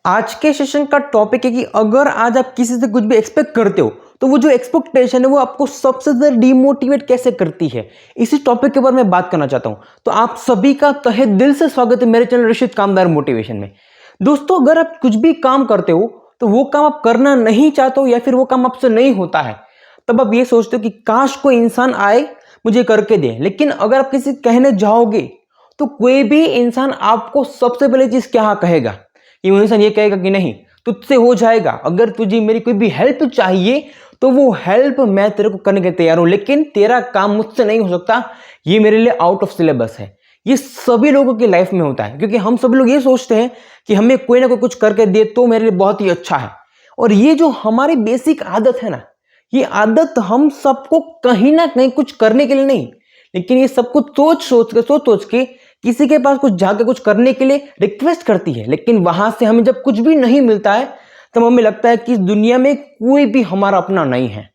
आज के सेशन का टॉपिक है कि अगर आज आप किसी से कुछ भी एक्सपेक्ट करते हो तो वो जो एक्सपेक्टेशन है वो आपको सबसे ज्यादा डिमोटिवेट कैसे करती है, इसी टॉपिक के बारे में बात करना चाहता हूं। तो आप सभी का तहे दिल से स्वागत है मेरे चैनल ऋषित कामदार मोटिवेशन में। दोस्तों, अगर आप कुछ भी काम करते हो तो वो काम आप करना नहीं चाहते हो या फिर वो काम आपसे नहीं होता है, तब आप ये सोचते हो कि काश कोई इंसान आए मुझे करके दे। लेकिन अगर आप किसी कहने जाओगे तो कोई भी इंसान आपको सबसे पहले चीज क्या कहेगा कि वो इंसान ये कहेगा कि नहीं तुझसे हो जाएगा, अगर तुझे मेरी कोई भी हेल्प चाहिए तो वो हेल्प मैं तेरे को करने के तैयार हूं, लेकिन तेरा काम मुझसे नहीं हो सकता, ये मेरे लिए आउट ऑफ सिलेबस है। ये सभी लोगों की लाइफ में होता है क्योंकि हम सभी लोग ये सोचते हैं कि हमें कोई ना कोई कुछ करके दे तो मेरे लिए बहुत ही अच्छा है। और ये जो हमारी बेसिक आदत है ना, ये आदत हम सबको कहीं ना कहीं कुछ करने के लिए नहीं, लेकिन ये सब कुछ सोच सोच के किसी के पास कुछ जाकर कुछ करने के लिए रिक्वेस्ट करती है। लेकिन वहां से हमें जब कुछ भी नहीं मिलता है तब हमें लगता है कि इस दुनिया में कोई भी हमारा अपना नहीं है।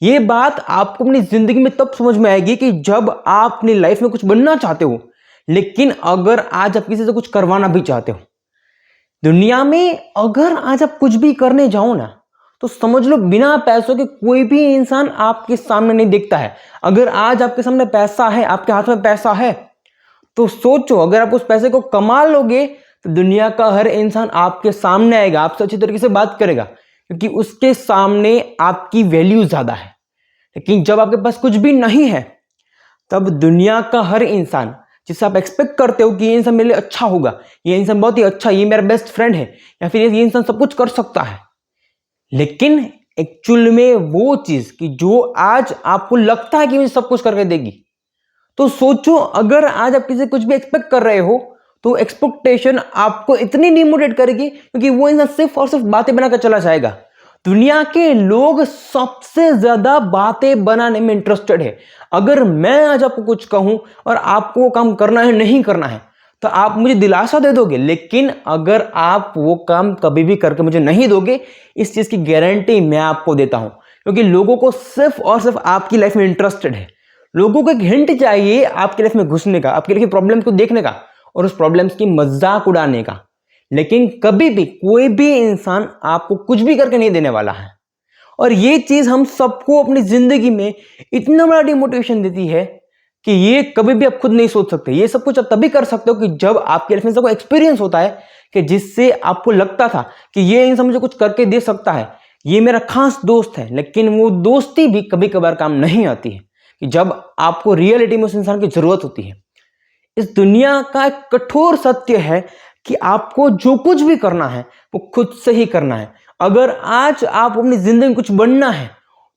ये बात आपको अपनी जिंदगी में तब समझ में आएगी कि जब आप अपनी लाइफ में कुछ बनना चाहते हो, लेकिन अगर आज आप किसी से कुछ करवाना भी चाहते हो। दुनिया में अगर आज आप कुछ भी करने जाओ ना तो समझ लो बिना पैसों के कोई भी इंसान आपके सामने नहीं दिखता है। अगर आज आपके सामने पैसा है, आपके हाथ में पैसा है, तो सोचो अगर आप उस पैसे को कमा लोगे तो दुनिया का हर इंसान आपके सामने आएगा, आपसे अच्छी तरीके से बात करेगा क्योंकि उसके सामने आपकी वैल्यू ज्यादा है। लेकिन जब आपके पास कुछ भी नहीं है तब दुनिया का हर इंसान जिससे आप एक्सपेक्ट करते हो कि ये इंसान मेरे लिए अच्छा होगा, ये इंसान बहुत ही अच्छा, ये मेरा बेस्ट फ्रेंड है, या फिर ये इंसान सब कुछ कर सकता है, लेकिन एक्चुअल में वो चीज कि जो आज आपको लगता है कि मुझे सब कुछ करके देगी, तो सोचो अगर आज आप किसी कुछ भी एक्सपेक्ट कर रहे हो तो एक्सपेक्टेशन आपको इतनी डिमोटिवेट करेगी क्योंकि वो इंसान सिर्फ और सिर्फ बातें बनाकर चला जाएगा। दुनिया के लोग सबसे ज्यादा बातें बनाने में इंटरेस्टेड है। अगर मैं आज आपको कुछ कहूं और आपको वो काम करना है नहीं करना है तो आप मुझे दिलासा दे दोगे, लेकिन अगर आप वो काम कभी भी करके मुझे नहीं दोगे, इस चीज की गारंटी मैं आपको देता हूं क्योंकि लोगों को सिर्फ और सिर्फ आपकी लाइफ में इंटरेस्टेड है। लोगों को एक हिंट चाहिए आपकी लाइफ में घुसने का, आपकी लाइफ की प्रॉब्लम्स को देखने का और उस प्रॉब्लम्स की मजाक उड़ाने का, लेकिन कभी भी कोई भी इंसान आपको कुछ भी करके नहीं देने वाला है। और ये चीज हम सबको अपनी जिंदगी में इतना बड़ा डिमोटिवेशन देती है कि ये कभी भी आप खुद नहीं सोच सकते। ये सब कुछ आप तभी कर सकते हो कि जब आपकी लाइफ में सबको एक्सपीरियंस होता है कि जिससे आपको लगता था कि ये इंसान मुझे कुछ करके दे सकता है, ये मेरा खास दोस्त है, लेकिन वो दोस्ती भी कभी कभार काम नहीं आती है कि जब आपको रियलिटी में उस इंसान की जरूरत होती है। इस दुनिया का एक कठोर सत्य है कि आपको जो कुछ भी करना है वो खुद से ही करना है। अगर आज आप अपनी जिंदगी में कुछ बनना है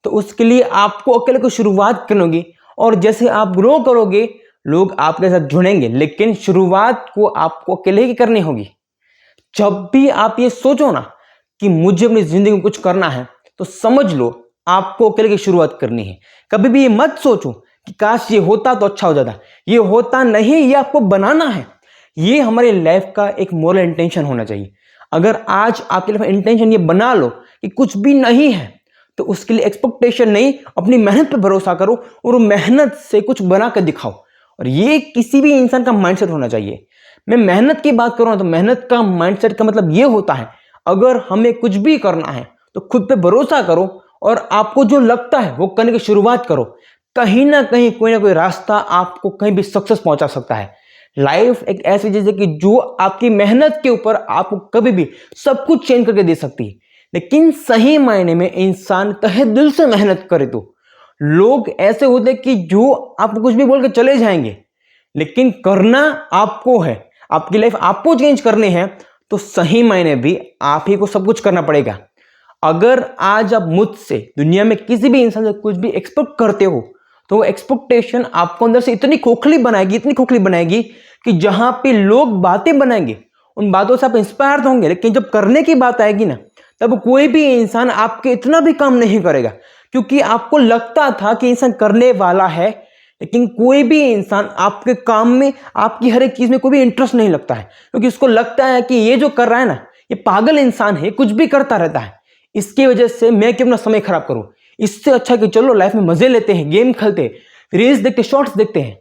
तो उसके लिए आपको अकेले को शुरुआत करनी होगी, और जैसे आप ग्रो करोगे लोग आपके साथ जुड़ेंगे, लेकिन शुरुआत को आपको अकेले ही करनी होगी। जब भी आप ये सोचो ना कि मुझे अपनी जिंदगी में कुछ करना है तो समझ लो आपको अकेले की शुरुआत करनी है। कभी भी ये मत सोचो कि काश ये होता तो अच्छा हो जाता, ये होता नहीं, ये आपको बनाना है। ये हमारी लाइफ का एक मोरल इंटेंशन होना चाहिए। अगर आज आपके लाइफ में इंटेंशन ये बना लो कि कुछ भी नहीं है तो उसके लिए एक्सपेक्टेशन नहीं, अपनी मेहनत पे भरोसा करो और मेहनत से कुछ बना कर दिखाओ। और ये किसी भी इंसान का माइंडसेट होना चाहिए। मैं मेहनत की बात करूं तो मेहनत का माइंडसेट का मतलब ये होता है अगर हमें कुछ भी करना है तो खुद पे भरोसा करो और आपको जो लगता है वो करने की शुरुआत करो। कहीं ना कहीं कोई ना कोई रास्ता आपको कहीं भी सक्सेस पहुंचा सकता है। लाइफ एक ऐसी चीज है कि जो आपकी मेहनत के ऊपर आपको कभी भी सब कुछ चेंज करके दे सकती है, लेकिन सही मायने में इंसान तहे दिल से मेहनत करे तो। लोग ऐसे होते हैं कि जो आपको कुछ भी बोल के चले जाएंगे, लेकिन करना आपको है, आपकी लाइफ आपको चेंज करनी है तो सही मायने भी आप ही को सब कुछ करना पड़ेगा। अगर आज आप मुझसे दुनिया में किसी भी इंसान से कुछ भी एक्सपेक्ट करते हो तो वो एक्सपेक्टेशन आपको अंदर से इतनी खोखली बनाएगी कि जहां पे लोग बातें बनाएंगे उन बातों से आप इंस्पायर होंगे, लेकिन जब करने की बात आएगी ना तब कोई भी इंसान आपके इतना भी काम नहीं करेगा क्योंकि आपको लगता था कि इंसान करने वाला है, लेकिन कोई भी इंसान आपके काम में, आपकी हर एक चीज में कोई भी इंटरेस्ट नहीं लगता है क्योंकि उसको लगता है कि ये जो कर रहा है ना ये पागल इंसान है, कुछ भी करता रहता है, इसकी वजह से मैं क्यों अपना समय खराब करूं। इससे अच्छा कि चलो लाइफ में मजे लेते हैं, गेम खेलते हैं, रील्स देखते, शॉर्ट्स देखते हैं।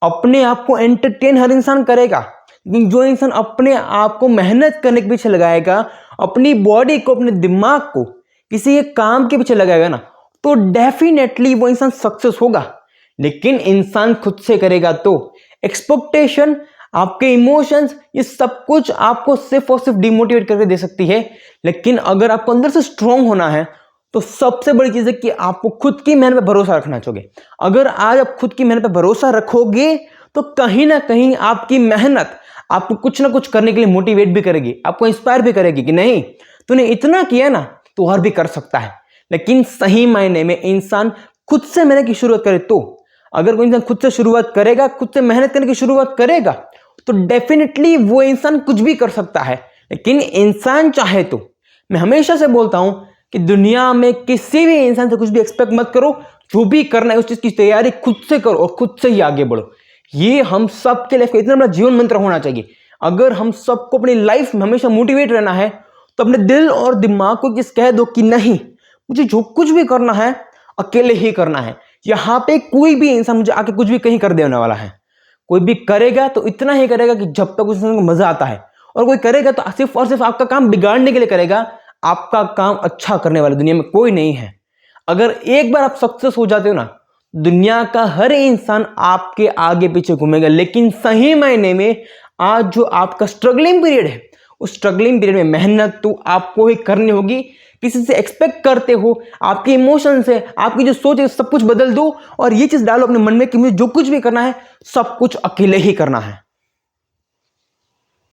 अपने आप को एंटरटेन हर इंसान करेगा, लेकिन जो इंसान अपने आप को मेहनत करने के पीछे लगाएगा, अपनी बॉडी को, अपने दिमाग को किसी एक काम के पीछे लगाएगा ना, तो डेफिनेटली वो इंसान सक्सेस होगा। लेकिन इंसान खुद से करेगा तो एक्सपेक्टेशन, आपके इमोशंस, ये सब कुछ आपको सिर्फ और सिर्फ डिमोटिवेट करके दे सकती है। लेकिन अगर आपको अंदर से स्ट्रांग होना है तो सबसे बड़ी चीज है कि आपको खुद की मेहनत पे भरोसा रखना चाहिए। अगर आज आप खुद की मेहनत पे भरोसा रखोगे तो कहीं ना कहीं आपकी मेहनत आपको कुछ ना कुछ करने के लिए मोटिवेट भी करेगी, आपको इंस्पायर भी करेगी कि नहीं, तूने इतना किया ना तो और भी कर सकता है। लेकिन सही मायने में इंसान खुद से मेहनत की शुरुआत करे तो, अगर कोई इंसान खुद से शुरुआत करेगा, खुद से मेहनत करने की शुरुआत करेगा, तो डेफिनेटली वो इंसान कुछ भी कर सकता है। लेकिन इंसान चाहे तो, मैं हमेशा से बोलता हूं कि दुनिया में किसी भी इंसान से कुछ भी एक्सपेक्ट मत करो। जो भी करना है उस चीज की तैयारी खुद से करो और खुद से ही आगे बढ़ो। ये हम सबके लाइफ का इतना बड़ा जीवन मंत्र होना चाहिए। अगर हम सबको अपनी लाइफ में हमेशा मोटिवेट रहना है तो अपने दिल और दिमाग को किस कह दो कि नहीं, मुझे जो कुछ भी करना है अकेले ही करना है। यहां पे कोई भी इंसान मुझे आके कुछ भी कहीं कर देने वाला है। कोई भी करेगा तो इतना ही करेगा कि जब तक उस इंसान को मजा आता है, और कोई करेगा तो सिर्फ और सिर्फ आपका काम बिगाड़ने के लिए करेगा। आपका काम अच्छा करने वाला दुनिया में कोई नहीं है। अगर एक बार आप सक्सेस हो जाते हो ना, दुनिया का हर इंसान आपके आगे पीछे घूमेगा। लेकिन सही मायने में आज जो आपका स्ट्रगलिंग पीरियड है, उस स्ट्रगलिंग पीरियड में मेहनत तो आपको ही करनी होगी। किसी से एक्सपेक्ट करते हो, आपके इमोशन से, आपकी जो सोच है, सब कुछ बदल दो और ये चीज डालो अपने मन में कि मुझे जो कुछ भी करना है सब कुछ अकेले ही करना है।